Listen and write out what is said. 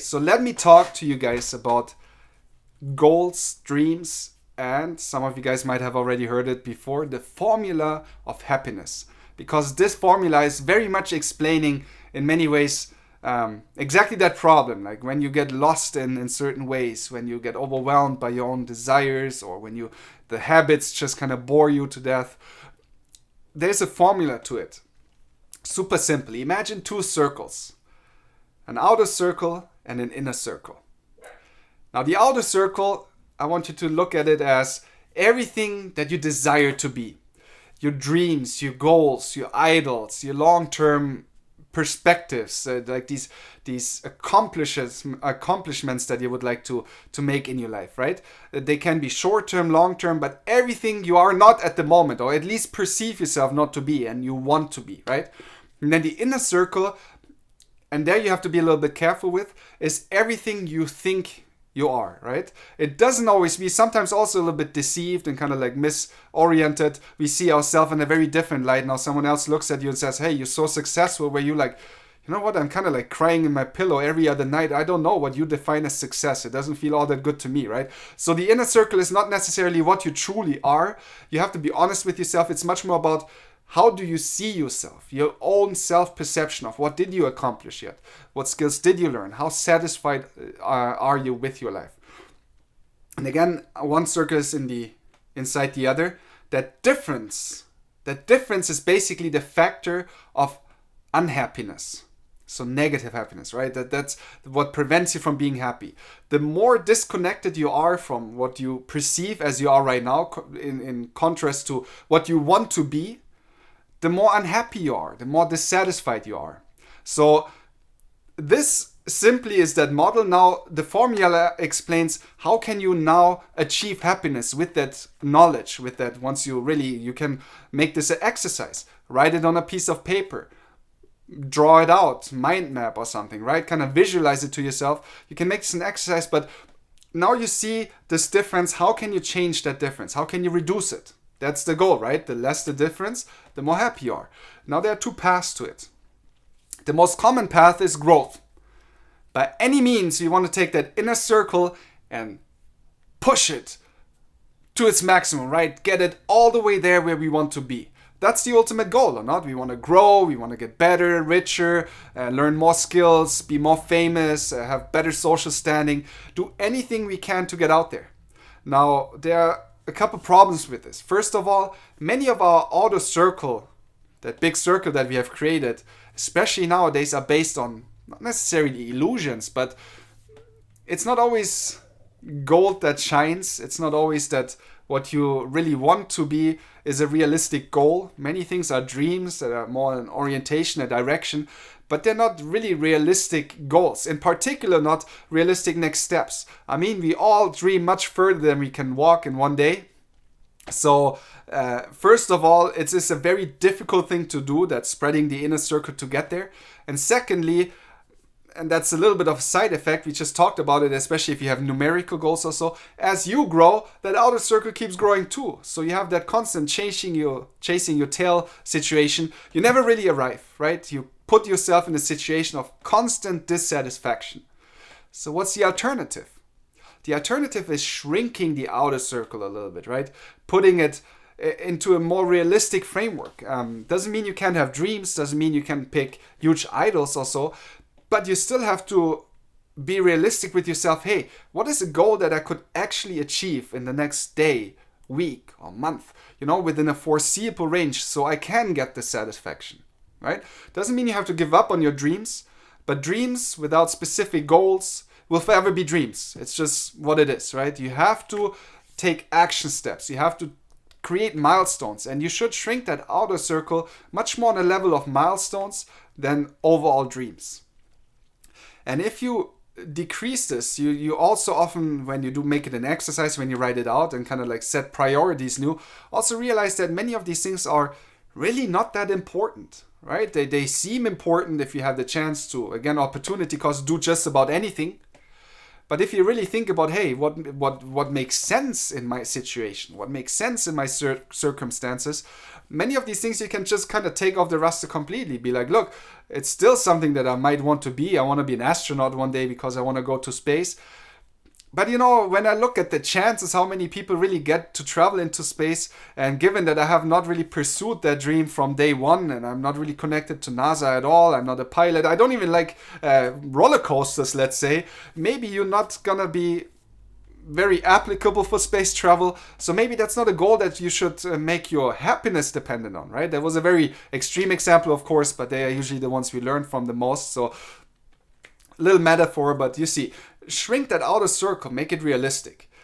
so let me talk to you guys about goals, dreams, and some of you guys might have already heard it before, the formula of happiness. Because this formula is very much explaining in many ways exactly that problem. Like when you get lost in certain ways, when you get overwhelmed by your own desires, or when the habits just kind of bore you to death. There's a formula to it. Super simple. Imagine two circles. An outer circle and an inner circle. Now the outer circle, I want you to look at it as everything that you desire to be. Your dreams, your goals, your idols, your long-term perspectives, like these accomplishments that you would like to make in your life, right? They can be short-term, long-term, but everything you are not at the moment, or at least perceive yourself not to be and you want to be, right? And then the inner circle, and there you have to be a little bit careful with, is everything you think you are, right? It doesn't always be, sometimes also a little bit deceived and kind of like misoriented. We see ourselves in a very different light. Now someone else looks at you and says, hey, you're so successful, where you like, you know what, I'm kind of like crying in my pillow every other night. I don't know what you define as success. It doesn't feel all that good to me, right? So the inner circle is not necessarily what you truly are. You have to be honest with yourself. It's much more about how do you see yourself? Your own self-perception of what did you accomplish yet? What skills did you learn? How satisfied are you with your life? And again, one circle is inside the other. That difference is basically the factor of unhappiness. So negative happiness, right? That's what prevents you from being happy. The more disconnected you are from what you perceive as you are right now, in contrast to what you want to be, the more unhappy you are, the more dissatisfied you are. So this simply is that model. Now the formula explains how can you now achieve happiness with that knowledge, with that once you can make this an exercise. Write it on a piece of paper. Draw it out, mind map or something, right? Kind of visualize it to yourself. You can make this an exercise, but now you see this difference. How can you change that difference? How can you reduce it? That's the goal, right? The less the difference, the more happy you are. Now there are two paths to it. The most common path is growth. By any means, you want to take that inner circle and push it to its maximum, right? Get it all the way there where we want to be. That's the ultimate goal, or not? We want to grow, we want to get better, richer, learn more skills, be more famous, have better social standing, do anything we can to get out there. Now, there are a couple problems with this. First of all, many of our outer circle, that big circle that we have created, especially nowadays, are based on not necessarily illusions, but it's not always gold that shines. It's not always that what you really want to be is a realistic goal. Many things are dreams that are more an orientation, a direction, but they're not really realistic goals. In particular, not realistic next steps. I mean, we all dream much further than we can walk in one day. So, first of all, it's a very difficult thing to do, that's spreading the inner circle to get there. And secondly, and that's a little bit of a side effect, we just talked about it, especially if you have numerical goals or so, as you grow, that outer circle keeps growing too. So you have that constant chasing your tail situation. You never really arrive, right? You put yourself in a situation of constant dissatisfaction. So what's the alternative? The alternative is shrinking the outer circle a little bit, right? Putting it into a more realistic framework. Doesn't mean you can't have dreams, doesn't mean you can pick huge idols or so, but you still have to be realistic with yourself. Hey, what is a goal that I could actually achieve in the next day, week, or month? Within a foreseeable range, so I can get the satisfaction, right? Doesn't mean you have to give up on your dreams, but dreams without specific goals will forever be dreams. It's just what it is, right? You have to take action steps. You have to create milestones, and you should shrink that outer circle much more on a level of milestones than overall dreams. And if you decrease this, you also often, when you do make it an exercise, when you write it out and kind of like set priorities new, also realize that many of these things are really not that important, right? They seem important if you have the chance to, again, opportunity cost, do just about anything. But if you really think about, hey, what makes sense in my situation, what makes sense in my circumstances, many of these things you can just kind of take off the roster completely. Be like, look, it's still something that I might want to be. I want to be an astronaut one day because I want to go to space. But when I look at the chances, how many people really get to travel into space, and given that I have not really pursued that dream from day one, and I'm not really connected to NASA at all, I'm not a pilot, I don't even like roller coasters, let's say, maybe you're not gonna be very applicable for space travel. So maybe that's not a goal that you should make your happiness dependent on, right? That was a very extreme example, of course, but they are usually the ones we learn from the most. So little metaphor, but you see, shrink that outer circle, make it realistic.